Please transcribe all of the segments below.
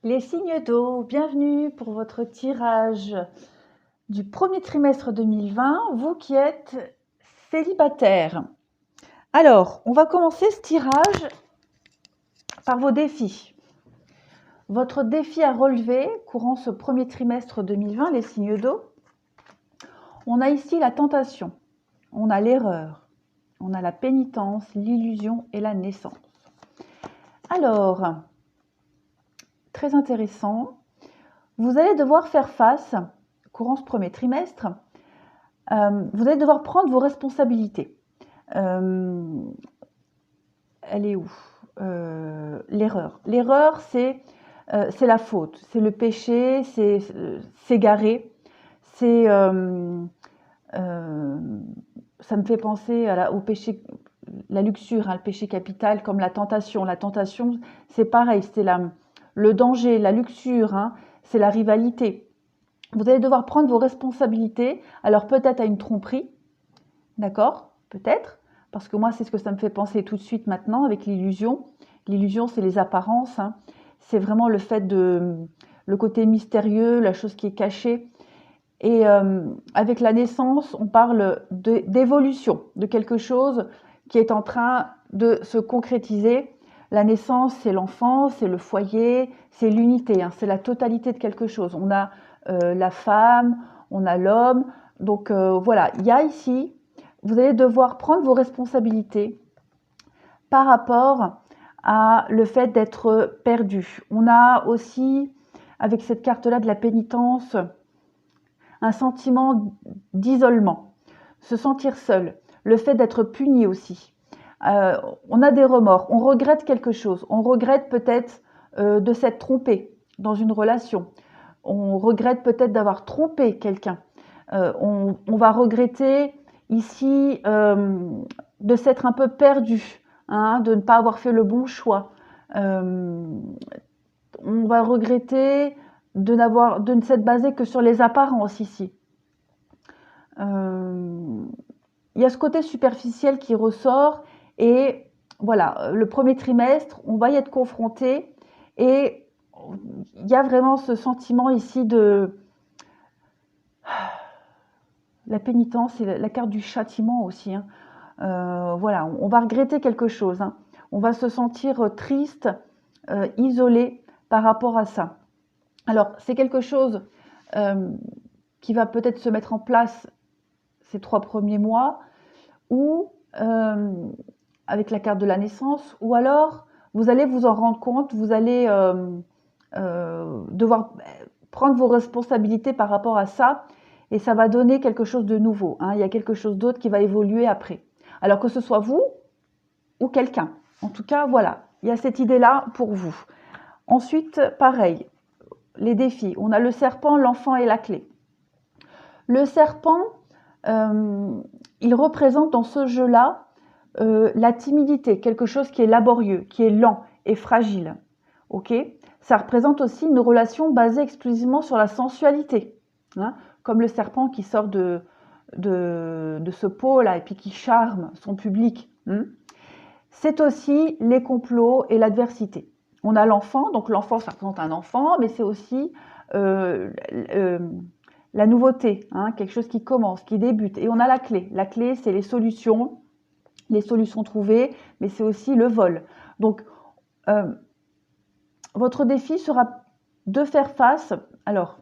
Les signes d'eau, bienvenue pour votre tirage du premier trimestre 2020, vous qui êtes célibataire. Alors, on va commencer ce tirage par vos défis. Votre défi à relever courant ce premier trimestre 2020, les signes d'eau, on a ici la tentation, on a l'erreur, on a la pénitence, l'illusion et la naissance. Alors, très intéressant, vous allez devoir faire face, courant ce premier trimestre, vous allez devoir prendre vos responsabilités. Elle est où L'erreur. L'erreur, c'est la faute, c'est le péché, c'est s'égarer. C'est, ça me fait penser au péché, la luxure, hein, le péché capital, comme la tentation. La tentation, c'est pareil, c'est le danger, la luxure, hein, c'est la rivalité. Vous allez devoir prendre vos responsabilités, alors peut-être à une tromperie, d'accord? Peut-être, parce que moi, c'est ce que ça me fait penser tout de suite maintenant avec l'illusion. L'illusion, c'est les apparences, hein. C'est vraiment le fait le côté mystérieux, la chose qui est cachée. Et avec la naissance, on parle d'évolution, de quelque chose qui est en train de se concrétiser. La naissance, c'est l'enfant, c'est le foyer, c'est l'unité, hein, c'est la totalité de quelque chose. On a la femme, on a l'homme. Donc voilà, il y a ici, vous allez devoir prendre vos responsabilités par rapport à le fait d'être perdu. On a aussi, avec cette carte-là de la pénitence, un sentiment d'isolement, se sentir seul, le fait d'être puni aussi. On a des remords, on regrette quelque chose, on regrette peut-être de s'être trompé dans une relation, on regrette peut-être d'avoir trompé quelqu'un, on va regretter ici de s'être un peu perdu, hein, de ne pas avoir fait le bon choix. On va regretter de ne s'être basé que sur les apparences ici. Il y a ce côté superficiel qui ressort et voilà, le premier trimestre, on va y être confronté et il y a vraiment ce sentiment ici de la pénitence et la carte du châtiment aussi, hein. Voilà, on va regretter quelque chose, hein. On va se sentir triste, isolé par rapport à ça. Alors, c'est quelque chose qui va peut-être se mettre en place ces 3 premiers mois, ou avec la carte de la naissance, ou alors vous allez vous en rendre compte, vous allez devoir prendre vos responsabilités par rapport à ça, et ça va donner quelque chose de nouveau, hein. Il y a quelque chose d'autre qui va évoluer après. Alors que ce soit vous ou quelqu'un. En tout cas, voilà, il y a cette idée-là pour vous. Ensuite, pareil, les défis. On a le serpent, l'enfant et la clé. Le serpent, il représente dans ce jeu-là la timidité, quelque chose qui est laborieux, qui est lent et fragile. Ok? Ça représente aussi une relation basée exclusivement sur la sensualité, hein, comme le serpent qui sort de ce pot-là et puis qui charme son public. C'est aussi les complots et l'adversité. On a l'enfant, donc l'enfant, ça représente un enfant, mais c'est aussi la nouveauté, hein, quelque chose qui commence, qui débute. Et on a la clé. La clé, c'est les solutions trouvées, mais c'est aussi le vol. Donc, votre défi sera de faire face, alors,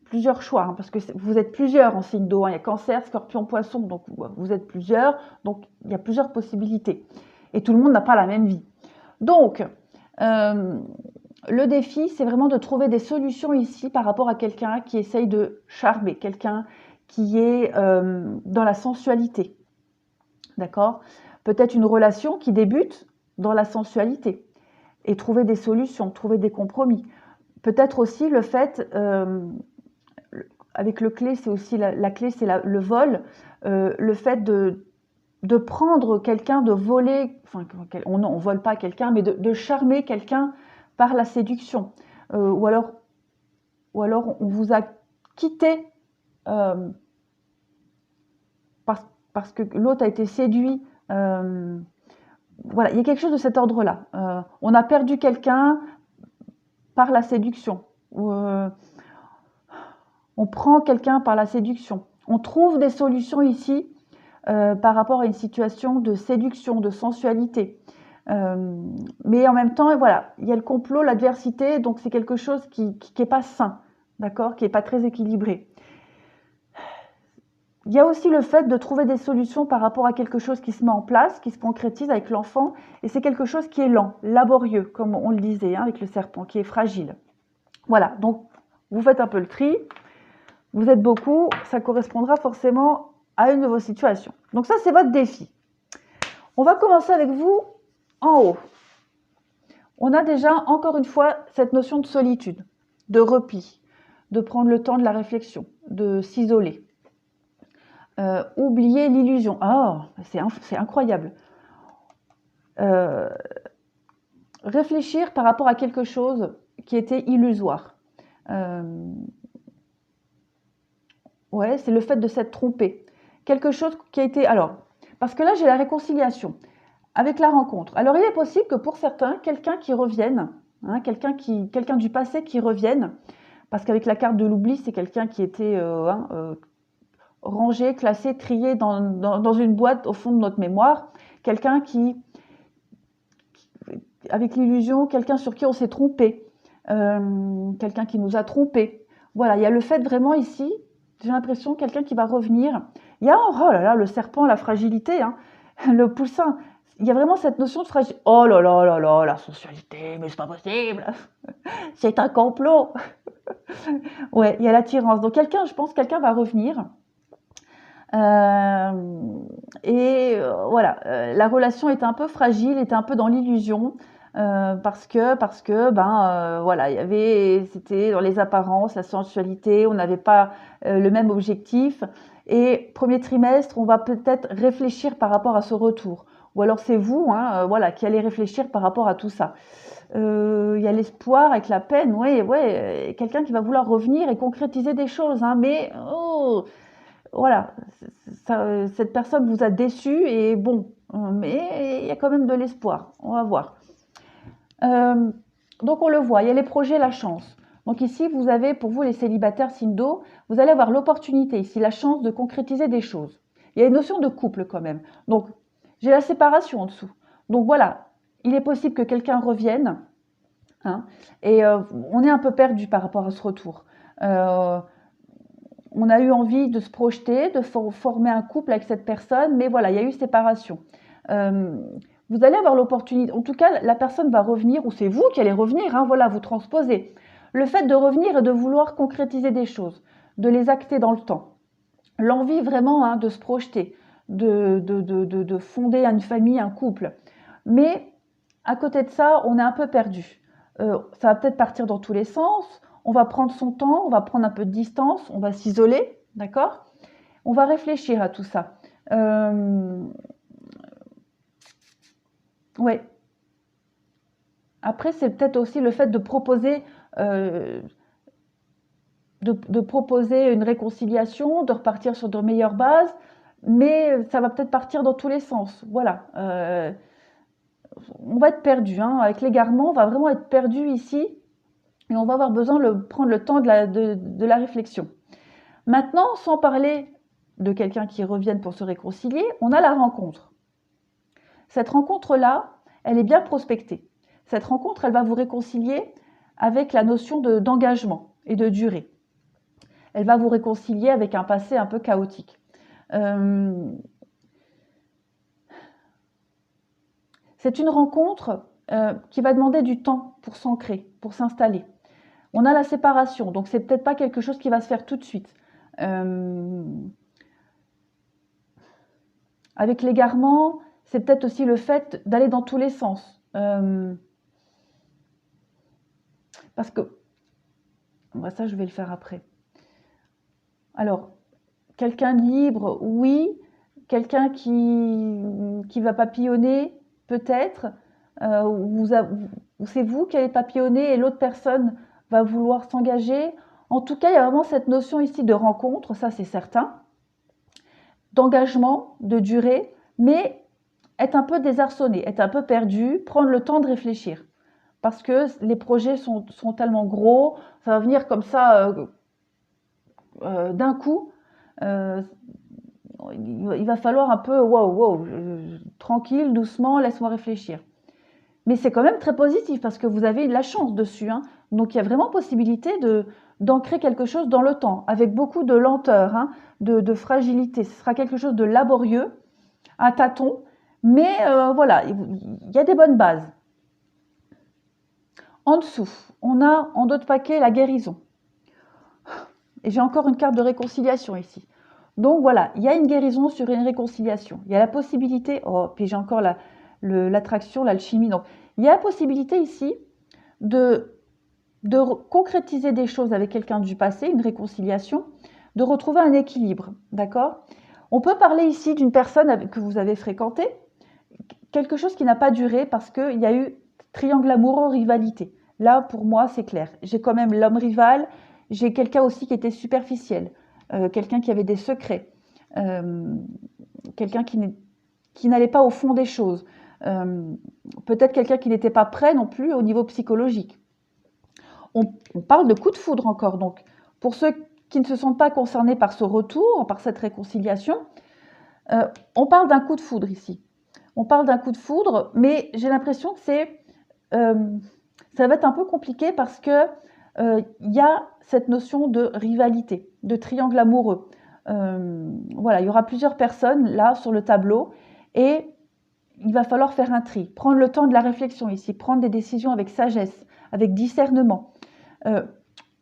plusieurs choix, hein, parce que vous êtes plusieurs en signe d'eau, hein, il y a Cancer, Scorpion, Poisson, donc vous êtes plusieurs, donc il y a plusieurs possibilités. Et tout le monde n'a pas la même vie. Donc, le défi, c'est vraiment de trouver des solutions ici par rapport à quelqu'un qui essaye de charmer, quelqu'un qui est dans la sensualité. D'accord? Peut-être une relation qui débute dans la sensualité et trouver des solutions, trouver des compromis. Peut-être aussi le fait, avec le clé, c'est aussi la clé, c'est le vol, le fait de prendre quelqu'un, de voler, enfin, on ne vole pas quelqu'un, mais de charmer quelqu'un par la séduction. Ou alors on vous a quitté parce que l'autre a été séduit. Voilà, il y a quelque chose de cet ordre-là. On a perdu quelqu'un par la séduction. On prend quelqu'un par la séduction. On trouve des solutions ici par rapport à une situation de séduction, de sensualité. Mais en même temps, voilà, il y a le complot, l'adversité, donc c'est quelque chose qui n'est pas sain, d'accord, qui n'est pas très équilibré. Il y a aussi le fait de trouver des solutions par rapport à quelque chose qui se met en place, qui se concrétise avec l'enfant, et c'est quelque chose qui est lent, laborieux, comme on le disait hein, avec le serpent, qui est fragile. Voilà, donc vous faites un peu le tri, vous êtes beaucoup, ça correspondra forcément à une de vos situations. Donc ça, c'est votre défi. On va commencer avec vous en haut. On a déjà, encore une fois, cette notion de solitude, de repli, de prendre le temps de la réflexion, de s'isoler. Oublier l'illusion. Oh, c'est incroyable. Réfléchir par rapport à quelque chose qui était illusoire. Ouais, c'est le fait de s'être trompé. Quelque chose qui a été... Alors, parce que là, j'ai la réconciliation avec la rencontre. Alors, il est possible que pour certains, quelqu'un qui revienne, hein, quelqu'un du passé qui revienne, parce qu'avec la carte de l'oubli, c'est quelqu'un qui était rangé, classé, trié dans une boîte au fond de notre mémoire. Quelqu'un avec l'illusion, quelqu'un sur qui on s'est trompé, quelqu'un qui nous a trompé. Voilà, il y a le fait vraiment ici, j'ai l'impression, quelqu'un qui va revenir. Il y a, oh là là, le serpent, la fragilité, hein, le poussin. Il y a vraiment cette notion de fragilité. Oh là là là là, la sensualité, mais c'est pas possible. C'est un complot. Ouais, il y a l'attirance. Donc je pense, quelqu'un va revenir. Voilà, la relation était un peu fragile, était un peu dans l'illusion. Parce que voilà, c'était dans les apparences, la sensualité, on n'avait pas le même objectif. Et premier trimestre, on va peut-être réfléchir par rapport à ce retour. Ou alors c'est vous, hein, voilà, qui allez réfléchir par rapport à tout ça. Il y a l'espoir avec la peine, ouais, quelqu'un qui va vouloir revenir et concrétiser des choses, hein, mais voilà, cette personne vous a déçu et bon, mais il y a quand même de l'espoir, on va voir. Donc on le voit, il y a les projets, la chance. Donc ici, vous avez, pour vous les célibataires signe d'eau, vous allez avoir l'opportunité ici, la chance de concrétiser des choses. Il y a une notion de couple quand même. Donc, j'ai la séparation en dessous. Donc voilà, il est possible que quelqu'un revienne, hein, et on est un peu perdu par rapport à ce retour. On a eu envie de se projeter, de former un couple avec cette personne, mais voilà, il y a eu séparation. Vous allez avoir l'opportunité, en tout cas, la personne va revenir, ou c'est vous qui allez revenir, hein, voilà, vous transposez. Le fait de revenir et de vouloir concrétiser des choses, de les acter dans le temps. L'envie vraiment hein, de se projeter, de fonder une famille, un couple. Mais à côté de ça, on est un peu perdu. Ça va peut-être partir dans tous les sens, on va prendre son temps, on va prendre un peu de distance, on va s'isoler, d'accord? On va réfléchir à tout ça. Ouais. Après, c'est peut-être aussi le fait de proposer, de proposer une réconciliation, de repartir sur de meilleures bases, mais ça va peut-être partir dans tous les sens. Voilà. On va être perdu, hein. Avec l'égarement, on va vraiment être perdu ici, et on va avoir besoin de prendre le temps de la réflexion. Maintenant, sans parler de quelqu'un qui revienne pour se réconcilier, on a la rencontre. Cette rencontre-là, elle est bien prospectée. Cette rencontre, elle va vous réconcilier avec la notion d'engagement et de durée. Elle va vous réconcilier avec un passé un peu chaotique. C'est une rencontre qui va demander du temps pour s'ancrer, pour s'installer. On a la séparation, donc c'est peut-être pas quelque chose qui va se faire tout de suite. Avec l'égarement, c'est peut-être aussi le fait d'aller dans tous les sens. Parce que, ça je vais le faire après. Alors, quelqu'un de libre, oui. Quelqu'un qui va papillonner, peut-être. C'est vous qui allez papillonner et l'autre personne va vouloir s'engager. En tout cas, il y a vraiment cette notion ici de rencontre, ça c'est certain, d'engagement, de durée, mais être un peu désarçonné, être un peu perdu, prendre le temps de réfléchir. parce que les projets sont tellement gros, ça va venir comme ça d'un coup. Euh, il va falloir un peu, tranquille, doucement, laisse-moi réfléchir. Mais c'est quand même très positif parce que vous avez de la chance dessus, hein. Donc il y a vraiment possibilité d'ancrer quelque chose dans le temps, avec beaucoup de lenteur, hein, de fragilité. Ce sera quelque chose de laborieux, un tâton, mais voilà, il y a des bonnes bases. En dessous, on a en dos de paquet la guérison. Et j'ai encore une carte de réconciliation ici. Donc voilà, il y a une guérison sur une réconciliation. Il y a la possibilité, oh, puis j'ai encore l'attraction, l'alchimie. Donc il y a la possibilité ici de concrétiser des choses avec quelqu'un du passé, une réconciliation, de retrouver un équilibre, d'accord? On peut parler ici d'une personne que vous avez fréquentée, quelque chose qui n'a pas duré parce qu'il y a eu triangle amoureux, rivalité. Là, pour moi, c'est clair. J'ai quand même l'homme rival, j'ai quelqu'un aussi qui était superficiel, quelqu'un qui avait des secrets, quelqu'un qui n'allait pas au fond des choses, peut-être quelqu'un qui n'était pas prêt non plus au niveau psychologique. On parle de coup de foudre encore, donc pour ceux qui ne se sentent pas concernés par ce retour, par cette réconciliation, on parle d'un coup de foudre ici. On parle d'un coup de foudre, mais j'ai l'impression que ça va être un peu compliqué parce que y a cette notion de rivalité, de triangle amoureux. Voilà, il y aura plusieurs personnes là sur le tableau et il va falloir faire un tri, prendre le temps de la réflexion ici, prendre des décisions avec sagesse, avec discernement.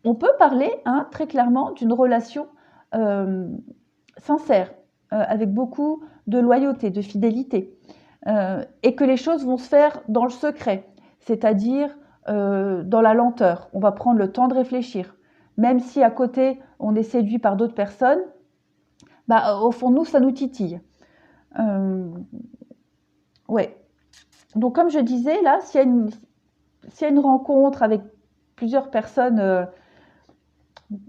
On peut parler très clairement d'une relation sincère, avec beaucoup de loyauté, de fidélité, et que les choses vont se faire dans le secret, c'est-à-dire dans la lenteur. On va prendre le temps de réfléchir. Même si à côté, on est séduit par d'autres personnes, au fond de nous, ça nous titille. Ouais. Donc, comme je disais, là, s'il y a une rencontre avec plusieurs personnes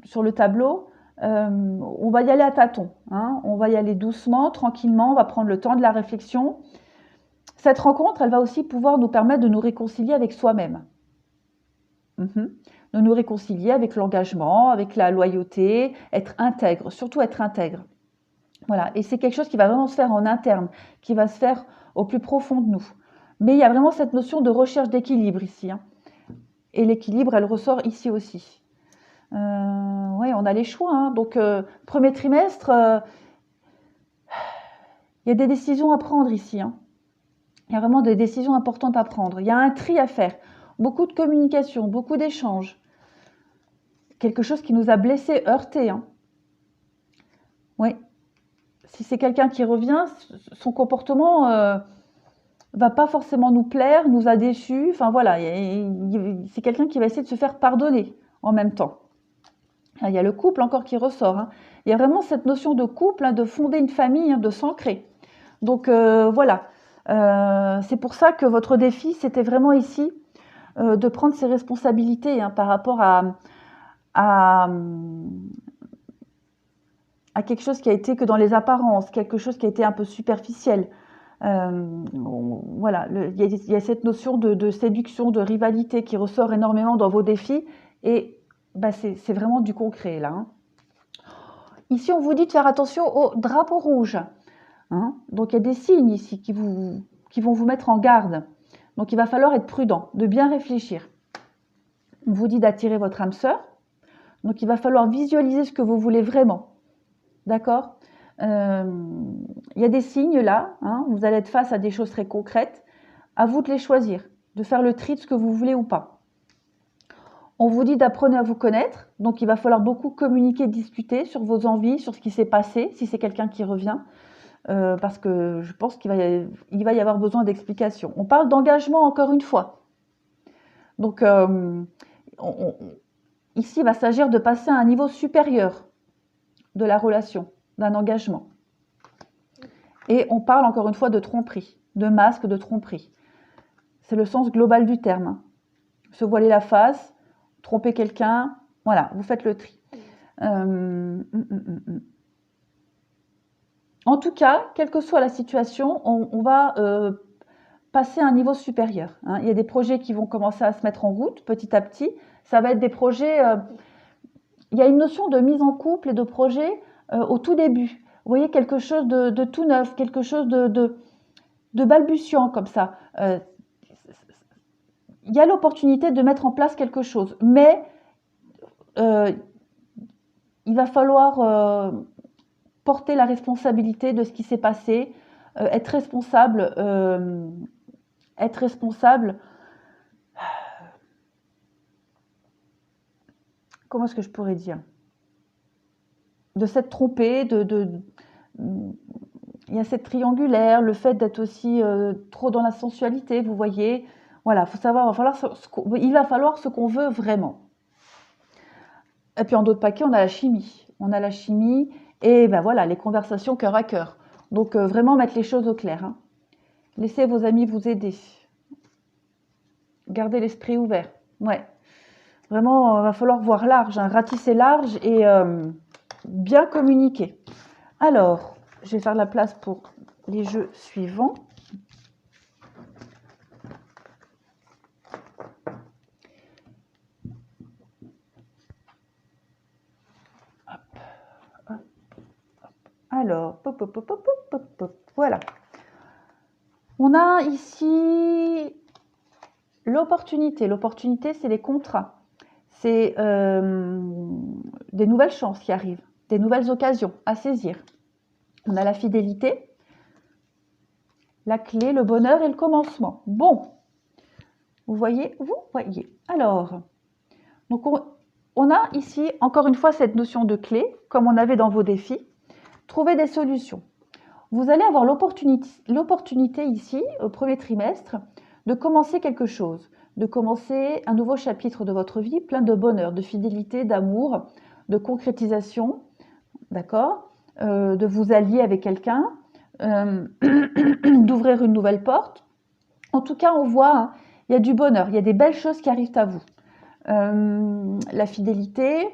sur le tableau, on va y aller à tâtons, hein. On va y aller doucement, tranquillement, on va prendre le temps de la réflexion. Cette rencontre, elle va aussi pouvoir nous permettre de nous réconcilier avec soi-même. De nous réconcilier avec l'engagement, avec la loyauté, être intègre, surtout être intègre. Voilà, et c'est quelque chose qui va vraiment se faire en interne, qui va se faire au plus profond de nous. Mais il y a vraiment cette notion de recherche d'équilibre ici, hein. Et l'équilibre, elle ressort ici aussi. Oui, on a les choix, hein. Donc, premier trimestre, il y a des décisions à prendre ici, hein. Il y a vraiment des décisions importantes à prendre. Il y a un tri à faire. Beaucoup de communication, beaucoup d'échanges. Quelque chose qui nous a blessés, heurtés, hein. Oui. Si c'est quelqu'un qui revient, son comportement va pas forcément nous plaire, nous a déçus. Enfin voilà, c'est quelqu'un qui va essayer de se faire pardonner en même temps. Il y a le couple encore qui ressort, hein. Il y a vraiment cette notion de couple, hein, de fonder une famille, hein, de s'ancrer. Donc voilà, c'est pour ça que votre défi, c'était vraiment ici de prendre ses responsabilités, hein, par rapport à quelque chose qui a été que dans les apparences, quelque chose qui a été un peu superficiel. Voilà, il y a cette notion de séduction, de rivalité qui ressort énormément dans vos défis et c'est vraiment du concret là, hein. Ici, on vous dit de faire attention au drapeau rouge, hein. Donc, il y a des signes ici qui vont vous mettre en garde. Donc, il va falloir être prudent, de bien réfléchir. On vous dit d'attirer votre âme sœur. Donc, il va falloir visualiser ce que vous voulez vraiment. D'accord ? Il y a des signes là, hein, vous allez être face à des choses très concrètes. À vous de les choisir, de faire le tri de ce que vous voulez ou pas. On vous dit d'apprenez à vous connaître, donc il va falloir beaucoup communiquer, discuter sur vos envies, sur ce qui s'est passé, si c'est quelqu'un qui revient, parce que je pense qu'il va y avoir besoin d'explications. On parle d'engagement encore une fois. Donc ici, il va s'agir de passer à un niveau supérieur de la relation, d'un engagement. Et on parle encore une fois de tromperie, de masque, de tromperie. C'est le sens global du terme, hein. Se voiler la face, tromper quelqu'un, voilà, vous faites le tri. En tout cas, quelle que soit la situation, on va passer à un niveau supérieur, hein. Il y a des projets qui vont commencer à se mettre en route petit à petit. Ça va être des projets... il y a une notion de mise en couple et de projet au tout début. Vous voyez, quelque chose de tout neuf, quelque chose de balbutiant comme ça. Il y a l'opportunité de mettre en place quelque chose, mais il va falloir porter la responsabilité de ce qui s'est passé, être responsable, comment est-ce que je pourrais dire, de s'être trompé, il y a cette triangulaire, le fait d'être aussi trop dans la sensualité, vous voyez. Voilà, il faut savoir, il va falloir ce qu'on veut vraiment. Et puis en d'autres paquets, on a la chimie. On a la chimie et ben voilà, les conversations cœur à cœur. Donc vraiment mettre les choses au clair, hein. Laissez vos amis vous aider. Gardez l'esprit ouvert. Ouais. Vraiment, il va falloir voir large, hein, ratisser large et bien communiquer. Alors, je vais faire la place pour les jeux suivants. Hop, hop, hop. Alors, pop, pop, pop, pop, pop, pop, voilà. On a ici l'opportunité. L'opportunité, c'est les contrats. C'est des nouvelles chances qui arrivent, des nouvelles occasions à saisir. On a la fidélité, la clé, le bonheur et le commencement. Bon, vous voyez, vous voyez. Alors, donc on a ici encore une fois cette notion de clé, comme on avait dans vos défis. Trouver des solutions. Vous allez avoir l'opportunité ici, au premier trimestre, de commencer quelque chose, de commencer un nouveau chapitre de votre vie, plein de bonheur, de fidélité, d'amour, de concrétisation, d'accord, de vous allier avec quelqu'un, d'ouvrir une nouvelle porte. En tout cas, on voit, hein, il y a du bonheur, il y a des belles choses qui arrivent à vous. La fidélité,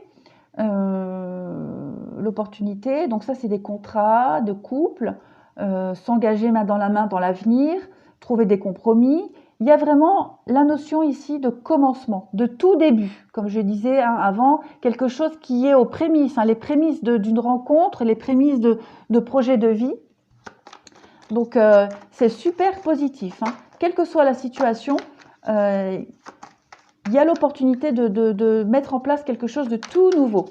l'opportunité, donc ça c'est des contrats de couple, s'engager main dans la main dans l'avenir, trouver des compromis. Il y a vraiment la notion ici de commencement, de tout début, comme je disais hein, avant, quelque chose qui est aux prémices, hein, les prémices d'une rencontre, les prémices de projets de vie. Donc c'est super positif, hein. Quelle que soit la situation, il y a l'opportunité de mettre en place quelque chose de tout nouveau.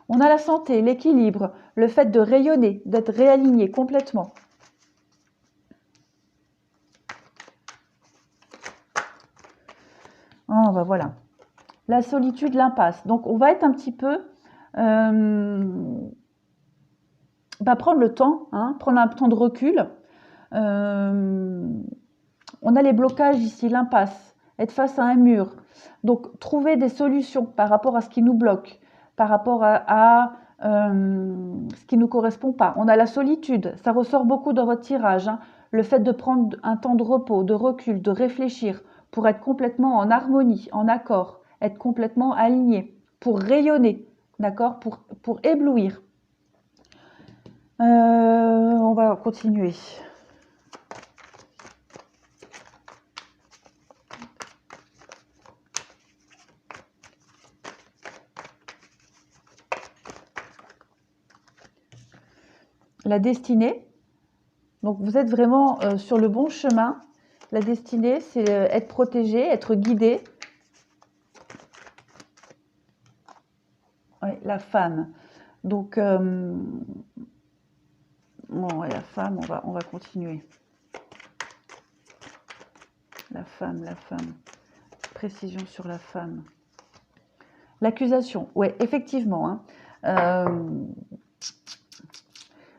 On a la santé, l'équilibre, le fait de rayonner, d'être réaligné complètement. Oh, ben voilà. La solitude, l'impasse. Donc, on va être un petit peu... prendre le temps, hein, prendre un temps de recul. On a les blocages ici, l'impasse, être face à un mur. Donc, trouver des solutions par rapport à ce qui nous bloque, par rapport à ce qui ne nous correspond pas. On a la solitude, ça ressort beaucoup dans votre tirage, hein. Le fait de prendre un temps de repos, de recul, de réfléchir pour être complètement en harmonie, en accord, être complètement aligné, pour rayonner, d'accord, pour éblouir. On va continuer. La destinée. Donc vous êtes vraiment sur le bon chemin. La destinée, c'est être protégé, être guidé. Ouais, la femme. Donc, bon, la femme, on va continuer. La femme. Précision sur la femme. L'accusation, ouais, effectivement. Hein.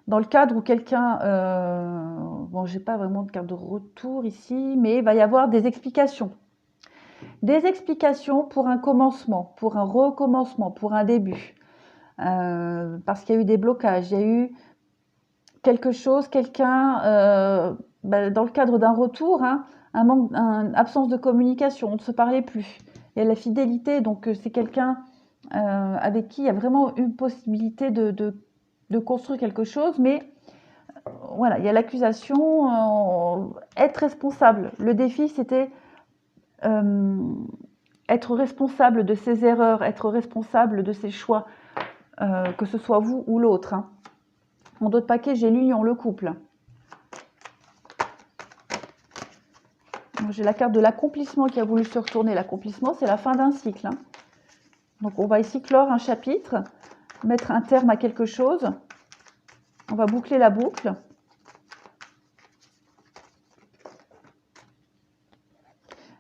Dans le cadre où quelqu'un, bon, j'ai pas vraiment de carte de retour ici, mais il va y avoir des explications. Des explications pour un commencement, pour un recommencement, pour un début. Parce qu'il y a eu des blocages, il y a eu quelque chose, quelqu'un, dans le cadre d'un retour, hein, absence de communication, on ne se parlait plus. Il y a la fidélité, donc c'est quelqu'un avec qui il y a vraiment une possibilité de construire quelque chose, mais voilà, il y a l'accusation, être responsable. Le défi, c'était être responsable de ses erreurs, être responsable de ses choix, que ce soit vous ou l'autre. Hein. En d'autres paquets, j'ai l'union, le couple. J'ai la carte de l'accomplissement qui a voulu se retourner. L'accomplissement, c'est la fin d'un cycle. Hein. Donc, on va ici clore un chapitre, mettre un terme à quelque chose. On va boucler la boucle.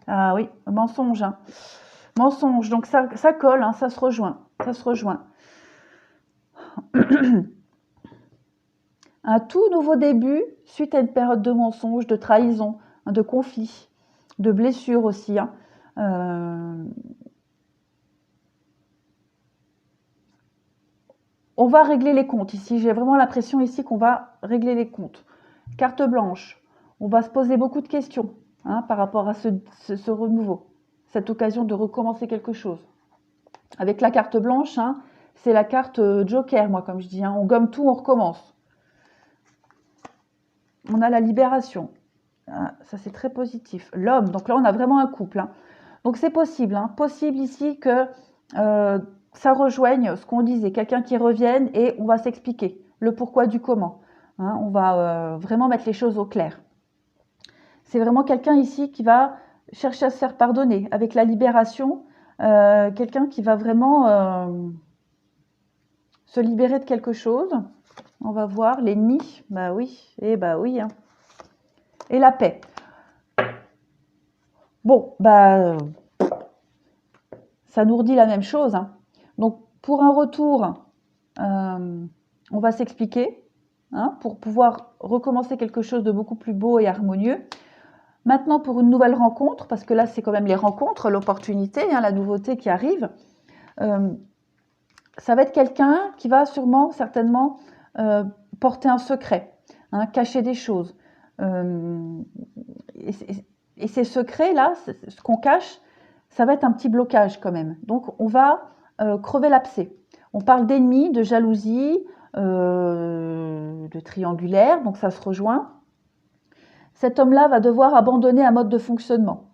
Ah oui, mensonge. Hein. Mensonge, donc ça colle, hein, ça se rejoint. Ça se rejoint. Un tout nouveau début suite à une période de mensonge, de trahison, de conflit, de blessure aussi. Hein. On va régler les comptes ici. J'ai vraiment l'impression ici qu'on va régler les comptes. Carte blanche. On va se poser beaucoup de questions hein, par rapport à ce renouveau. Cette occasion de recommencer quelque chose. Avec la carte blanche, hein, c'est la carte joker, moi, comme je dis. Hein. On gomme tout, on recommence. On a la libération. Ah, ça, c'est très positif. L'homme. Donc là, on a vraiment un couple. Hein. Donc, c'est possible. Hein. Possible ici que ça rejoigne ce qu'on disait. Quelqu'un qui revienne et on va s'expliquer le pourquoi du comment. Hein. On va vraiment mettre les choses au clair. C'est vraiment quelqu'un ici qui va chercher à se faire pardonner. Avec la libération, quelqu'un qui va vraiment se libérer de quelque chose. On va voir l'ennemi. Bah oui, bah oui. Hein. Et la paix. Bon, bah ça nous redit la même chose. Hein. Donc, pour un retour, on va s'expliquer hein, pour pouvoir recommencer quelque chose de beaucoup plus beau et harmonieux. Maintenant, pour une nouvelle rencontre, parce que là, c'est quand même les rencontres, l'opportunité, hein, la nouveauté qui arrive, ça va être quelqu'un qui va sûrement, certainement, porter un secret, hein, cacher des choses. Et ces secrets-là, ce qu'on cache, ça va être un petit blocage quand même. Donc, on va crever l'abcès. On parle d'ennemis, de jalousie, de triangulaire, donc ça se rejoint. Cet homme-là va devoir abandonner un mode de fonctionnement.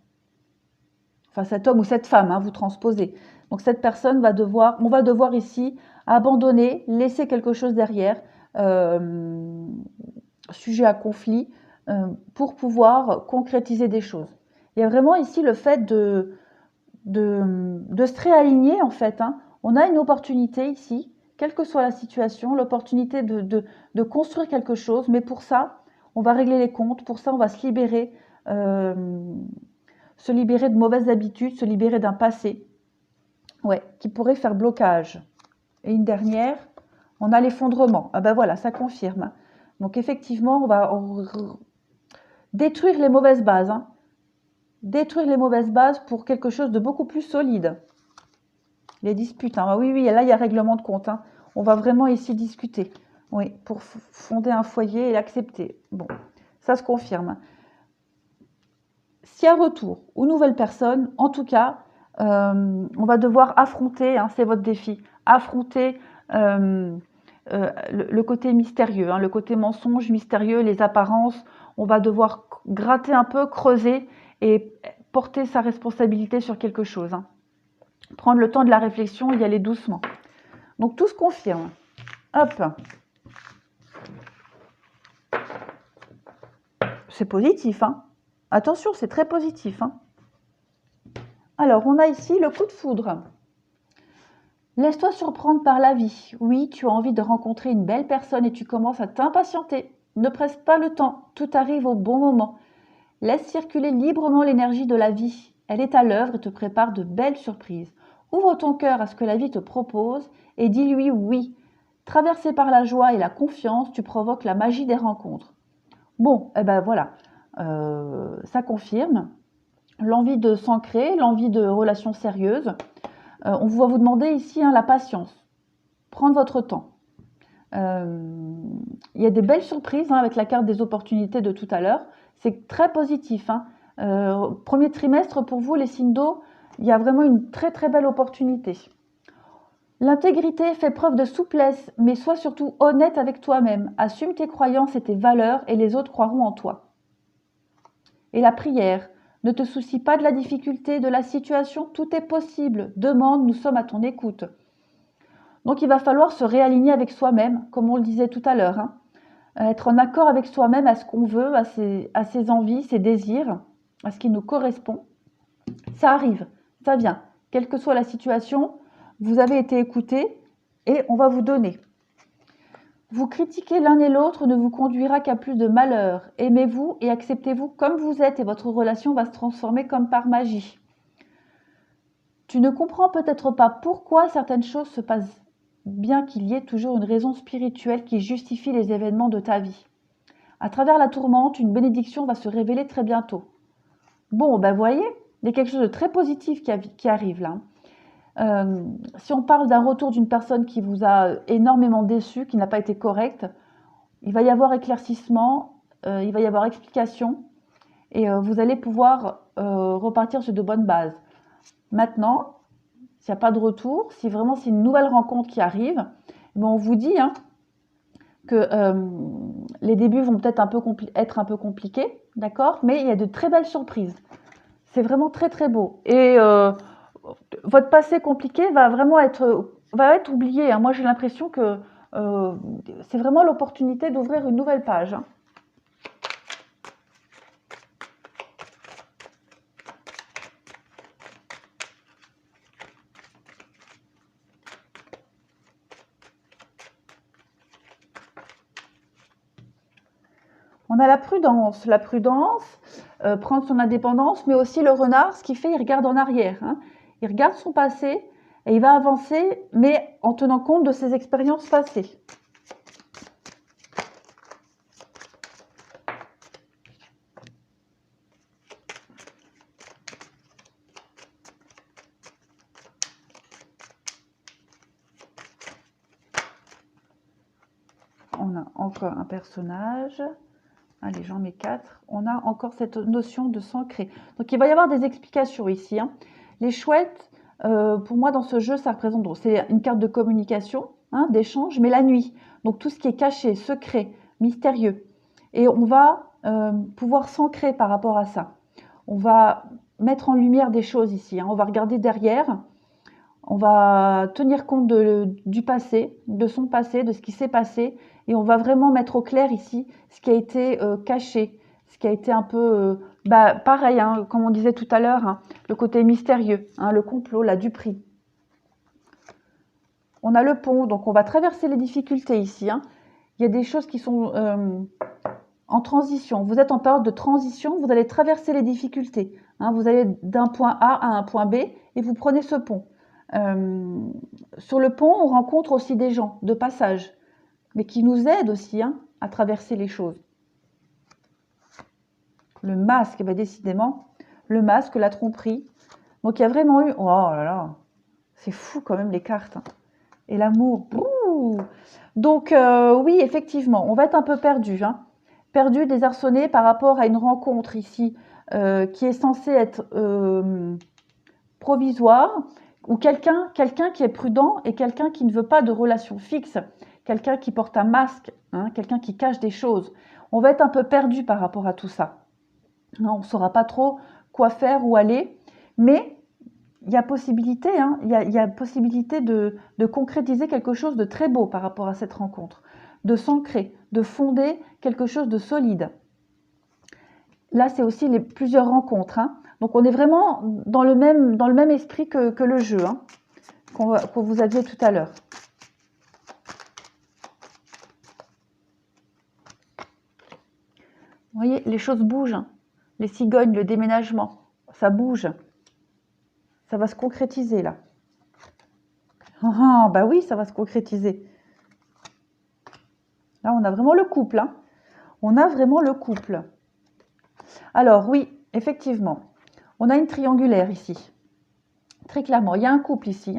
Enfin, cet homme ou cette femme, hein, vous transposez. Donc, cette personne va devoir, on va devoir ici abandonner, laisser quelque chose derrière, sujet à conflit, pour pouvoir concrétiser des choses. Il y a vraiment ici le fait de se réaligner en fait. Hein. On a une opportunité ici, quelle que soit la situation, l'opportunité de construire quelque chose, mais pour ça, on va régler les comptes, pour ça on va se libérer de mauvaises habitudes, se libérer d'un passé qui pourrait faire blocage. Et une dernière, on a l'effondrement. Ah ben voilà, ça confirme. Donc effectivement, on va détruire les mauvaises bases. Hein. Détruire les mauvaises bases pour quelque chose de beaucoup plus solide. Les disputes. Hein. Oui, là, il y a règlement de compte. Hein. On va vraiment ici discuter. Oui, pour fonder un foyer et l'accepter. Bon, ça se confirme. S'il y a retour aux nouvelles personnes, en tout cas, on va devoir affronter, hein, c'est votre défi, affronter le côté mystérieux, hein, le côté mensonge mystérieux, les apparences. On va devoir gratter un peu, creuser et porter sa responsabilité sur quelque chose. Hein. Prendre le temps de la réflexion et y aller doucement. Donc tout se confirme. Hop. C'est positif, hein. Attention, c'est très positif. Hein. Alors, on a ici le coup de foudre. Laisse-toi surprendre par la vie. Oui, tu as envie de rencontrer une belle personne et tu commences à t'impatienter. Ne presse pas le temps, tout arrive au bon moment. Laisse circuler librement l'énergie de la vie. Elle est à l'œuvre et te prépare de belles surprises. Ouvre ton cœur à ce que la vie te propose et dis-lui oui. Traversé par la joie et la confiance, tu provoques la magie des rencontres. Bon, eh ben voilà, ça confirme l'envie de s'ancrer, l'envie de relations sérieuses. On va vous demander ici hein, la patience. Prendre votre temps. Il y a des belles surprises hein, avec la carte des opportunités de tout à l'heure. C'est très positif. Hein. Premier trimestre pour vous, les signes d'eau, il y a vraiment une très très belle opportunité. L'intégrité fait preuve de souplesse, mais sois surtout honnête avec toi-même. Assume tes croyances et tes valeurs et les autres croiront en toi. Et la prière. Ne te soucie pas de la difficulté, de la situation, tout est possible. Demande, nous sommes à ton écoute. Donc il va falloir se réaligner avec soi-même, comme on le disait tout à l'heure. Être en accord avec soi-même, à ce qu'on veut, à ses envies, ses désirs, à ce qui nous correspond. Ça arrive, ça vient. Quelle que soit la situation, vous avez été écouté et on va vous donner. Vous critiquer l'un et l'autre ne vous conduira qu'à plus de malheur. Aimez-vous et acceptez-vous comme vous êtes et votre relation va se transformer comme par magie. Tu ne comprends peut-être pas pourquoi certaines choses se passent, bien qu'il y ait toujours une raison spirituelle qui justifie les événements de ta vie. À travers la tourmente, une bénédiction va se révéler très bientôt. Bon, ben voyez, il y a quelque chose de très positif qui arrive là. Si on parle d'un retour d'une personne qui vous a énormément déçu, qui n'a pas été correcte, il va y avoir éclaircissement, il va y avoir explication et vous allez pouvoir repartir sur de bonnes bases. Maintenant, s'il n'y a pas de retour, si vraiment c'est une nouvelle rencontre qui arrive, ben on vous dit que les débuts vont peut-être être un peu compliqués, d'accord, mais il y a de très belles surprises. C'est vraiment très très beau. Et votre passé compliqué va vraiment être oublié. Moi, j'ai l'impression que c'est vraiment l'opportunité d'ouvrir une nouvelle page. On a la prudence. La prudence, prendre son indépendance, mais aussi le renard, ce qu'il fait, il regarde en arrière. Il regarde son passé et il va avancer, mais en tenant compte de ses expériences passées. On a encore un personnage. Allez, j'en mets 4. On a encore cette notion de s'ancrer. Donc, il va y avoir des explications ici. Les chouettes, pour moi, dans ce jeu, ça représente... C'est une carte de communication, d'échange, mais la nuit. Donc, tout ce qui est caché, secret, mystérieux. Et on va pouvoir s'ancrer par rapport à ça. On va mettre en lumière des choses ici. On va regarder derrière. On va tenir compte du passé, de son passé, de ce qui s'est passé. Et on va vraiment mettre au clair ici ce qui a été caché, ce qui a été un peu, pareil, comme on disait tout à l'heure, le côté mystérieux, le complot, la duperie. On a le pont, donc on va traverser les difficultés ici. Il y a des choses qui sont en transition. Vous êtes en période de transition, vous allez traverser les difficultés. Vous allez d'un point A à un point B et vous prenez ce pont. Sur le pont, on rencontre aussi des gens de passage, mais qui nous aident aussi à traverser les choses. Le masque, décidément, le masque, la tromperie. Donc il y a vraiment eu... Oh là là, c'est fou quand même les cartes. Et l'amour. Donc oui, effectivement, on va être un peu perdu. Perdu, désarçonné par rapport à une rencontre ici qui est censée être provisoire, ou quelqu'un qui est prudent et quelqu'un qui ne veut pas de relation fixe, quelqu'un qui porte un masque, quelqu'un qui cache des choses. On va être un peu perdu par rapport à tout ça. On ne saura pas trop quoi faire, où aller, mais il y a possibilité, il y a possibilité de concrétiser quelque chose de très beau par rapport à cette rencontre, de s'ancrer, de fonder quelque chose de solide. Là, c'est aussi plusieurs rencontres. Donc, on est vraiment dans le même esprit que le jeu que vous aviez tout à l'heure. Vous voyez, les choses bougent. Les cigognes, le déménagement, ça bouge. Ça va se concrétiser, là. Bah oui, ça va se concrétiser. Là, on a vraiment le couple. On a vraiment le couple. Alors, oui, effectivement, on a une triangulaire ici. Très clairement, il y a un couple ici.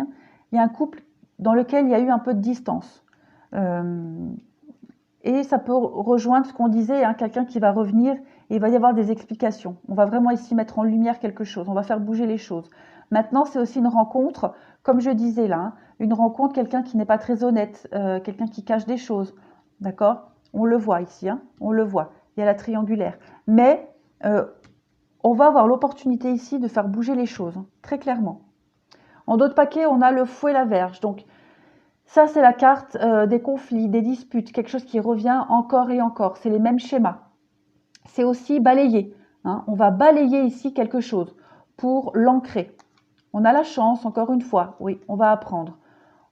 Il y a un couple dans lequel il y a eu un peu de distance. Et ça peut rejoindre ce qu'on disait, quelqu'un qui va revenir et il va y avoir des explications. On va vraiment ici mettre en lumière quelque chose. On va faire bouger les choses. Maintenant, c'est aussi une rencontre Comme je disais là, hein, une rencontre, quelqu'un qui n'est pas très honnête, quelqu'un qui cache des choses, d'accord? On le voit ici, hein, on le voit. Il y a la triangulaire. Mais on va avoir l'opportunité ici de faire bouger les choses, hein, très clairement. En d'autres paquets, on a le fou et la verge. Donc, ça, c'est la carte des conflits, des disputes, quelque chose qui revient encore et encore. C'est les mêmes schémas. C'est aussi balayer. Hein. On va balayer ici quelque chose pour l'ancrer. On a la chance, encore une fois. Oui, on va apprendre.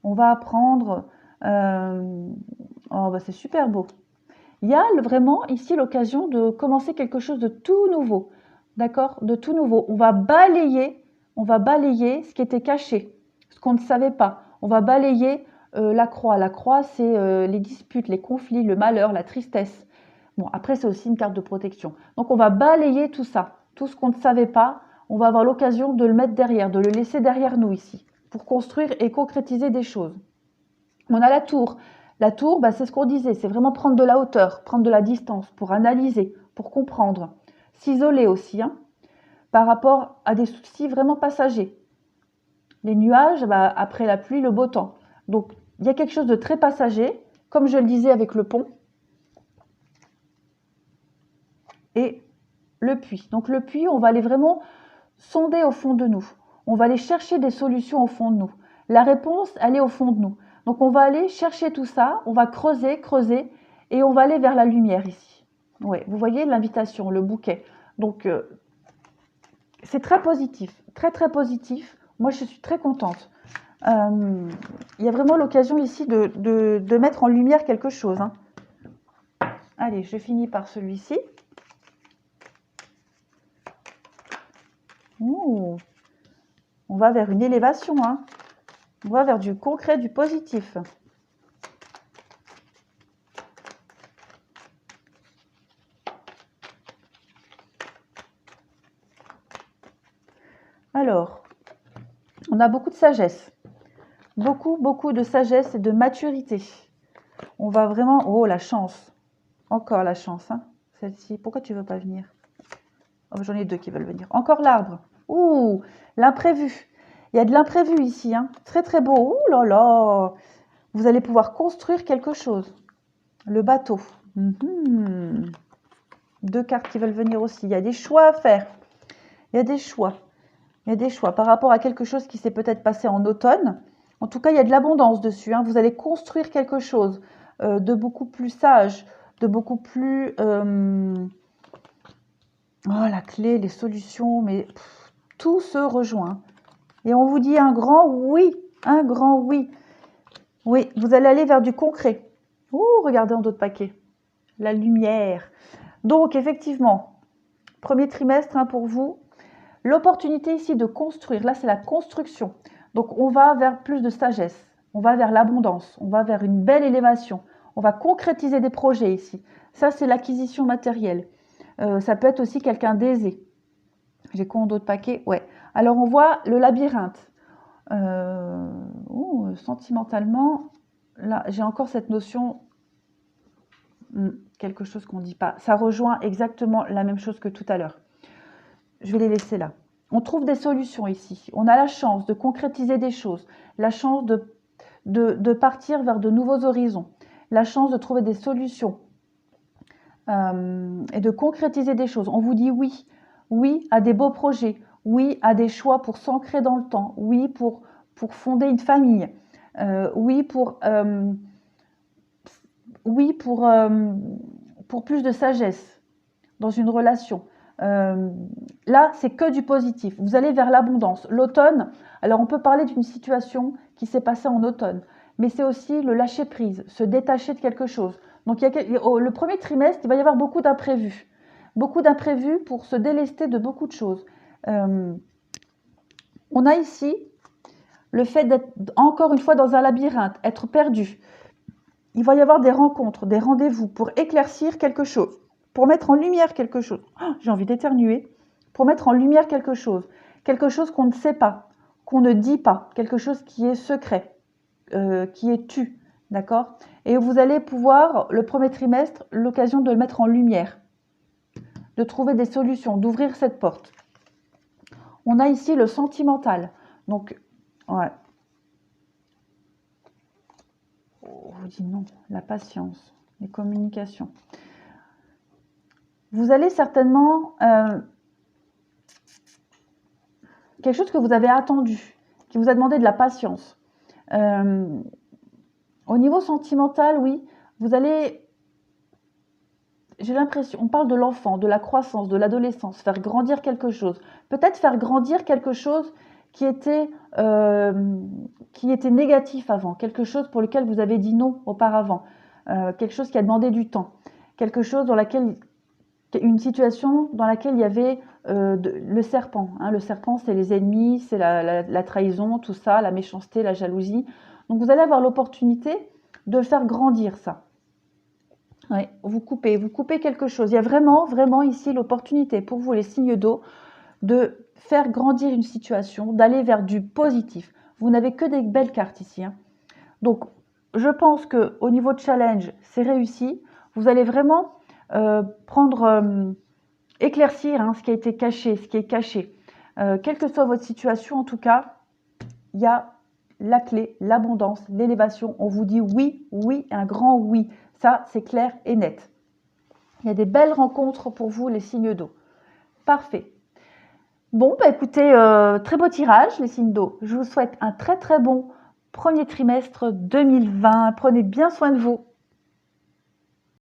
On va apprendre. Oh, bah, c'est super beau. Il y a vraiment ici l'occasion de commencer quelque chose de tout nouveau. D'accord? De tout nouveau. On va balayer ce qui était caché, ce qu'on ne savait pas. On va balayer la croix. La croix, c'est les disputes, les conflits, le malheur, la tristesse. Bon, après, c'est aussi une carte de protection. Donc, on va balayer tout ça. Tout ce qu'on ne savait pas, on va avoir l'occasion de le mettre derrière, de le laisser derrière nous ici, pour construire et concrétiser des choses. On a la tour. La tour, bah, c'est ce qu'on disait, c'est vraiment prendre de la hauteur, prendre de la distance, pour analyser, pour comprendre. S'isoler aussi, hein, par rapport à des soucis vraiment passagers. Les nuages, bah, après la pluie, le beau temps. Donc, il y a quelque chose de très passager, comme je le disais avec le pont. Et le puits. Donc le puits, on va aller vraiment sonder au fond de nous. On va aller chercher des solutions au fond de nous. La réponse, elle est au fond de nous. Donc on va aller chercher tout ça, on va creuser, creuser, et on va aller vers la lumière ici. Oui, vous voyez l'invitation, le bouquet. Donc c'est très positif, très très positif. Moi, je suis très contente. Il y a vraiment l'occasion ici de mettre en lumière quelque chose. Hein. Allez, je finis par celui-ci. Ouh, on va vers une élévation, hein. On va vers du concret, du positif. Alors, on a beaucoup de sagesse. Beaucoup de sagesse et de maturité. On va vraiment... Oh, la chance. Encore la chance, hein. Celle-ci. Pourquoi tu ne veux pas venir? Oh, j'en ai deux qui veulent venir. Encore l'arbre. Ouh, l'imprévu. Il y a de l'imprévu ici, hein. Très, très beau. Ouh là là. Vous allez pouvoir construire quelque chose. Le bateau. Deux cartes qui veulent venir aussi. Il y a des choix à faire. Il y a des choix. Il y a des choix par rapport à quelque chose qui s'est peut-être passé en automne. En tout cas, il y a de l'abondance dessus. Hein. Vous allez construire quelque chose de beaucoup plus sage, de beaucoup plus... Oh, la clé, les solutions, mais tout se rejoint. Et on vous dit un grand oui, un grand oui. Oui, vous allez aller vers du concret. Ouh, regardez en d'autres paquets. La lumière. Donc, effectivement, premier trimestre hein, pour vous. L'opportunité ici de construire, là c'est la construction. Donc on va vers plus de sagesse, on va vers l'abondance, on va vers une belle élévation. On va concrétiser des projets ici. Ça c'est l'acquisition matérielle. Ça peut être aussi quelqu'un d'aisé. J'ai quoi en d'autres paquets? Ouais. Alors on voit le labyrinthe. Sentimentalement, là j'ai encore cette notion, quelque chose qu'on ne dit pas. Ça rejoint exactement la même chose que tout à l'heure. Je vais les laisser là. On trouve des solutions ici. On a la chance de concrétiser des choses, la chance de partir vers de nouveaux horizons, la chance de trouver des solutions et de concrétiser des choses. On vous dit oui, oui à des beaux projets, oui à des choix pour s'ancrer dans le temps, oui pour fonder une famille, oui pour plus de sagesse dans une relation. Là, c'est que du positif. Vous allez vers l'abondance. L'automne, alors on peut parler d'une situation qui s'est passée en automne, mais c'est aussi le lâcher prise, se détacher de quelque chose. Donc, le premier trimestre, il va y avoir beaucoup d'imprévus. Beaucoup d'imprévus pour se délester de beaucoup de choses. On a ici le fait d'être encore une fois dans un labyrinthe, être perdu. Il va y avoir des rencontres, des rendez-vous pour éclaircir quelque chose, pour mettre en lumière quelque chose. Oh, j'ai envie d'éternuer. Pour mettre en lumière quelque chose qu'on ne sait pas, qu'on ne dit pas, quelque chose qui est secret, qui est tu, d'accord? Et vous allez pouvoir, le premier trimestre, l'occasion de le mettre en lumière, de trouver des solutions, d'ouvrir cette porte. On a ici le sentimental. Donc, ouais, vous dit non, la patience, les communications. Vous allez certainement... quelque chose que vous avez attendu, qui vous a demandé de la patience. Au niveau sentimental, oui, vous allez... J'ai l'impression, on parle de l'enfant, de la croissance, de l'adolescence, faire grandir quelque chose. Peut-être faire grandir quelque chose qui était négatif avant, quelque chose pour lequel vous avez dit non auparavant, quelque chose qui a demandé du temps, quelque chose dans laquelle, une situation dans laquelle il y avait le serpent. Hein. Le serpent, c'est les ennemis, c'est la trahison, tout ça, la méchanceté, la jalousie. Donc vous allez avoir l'opportunité de faire grandir ça. Ouais, vous coupez quelque chose. Il y a vraiment, vraiment ici l'opportunité pour vous, les signes d'eau, de faire grandir une situation, d'aller vers du positif. Vous n'avez que des belles cartes ici. Hein. Donc, je pense qu'au niveau de challenge, c'est réussi. Vous allez vraiment éclaircir hein, ce qui a été caché, ce qui est caché. Quelle que soit votre situation, en tout cas, il y a la clé, l'abondance, l'élévation. On vous dit oui, oui, un grand oui. Ça, c'est clair et net. Il y a des belles rencontres pour vous, les signes d'eau. Parfait. Bon, bah écoutez, très beau tirage, les signes d'eau. Je vous souhaite un très très bon premier trimestre 2020. Prenez bien soin de vous.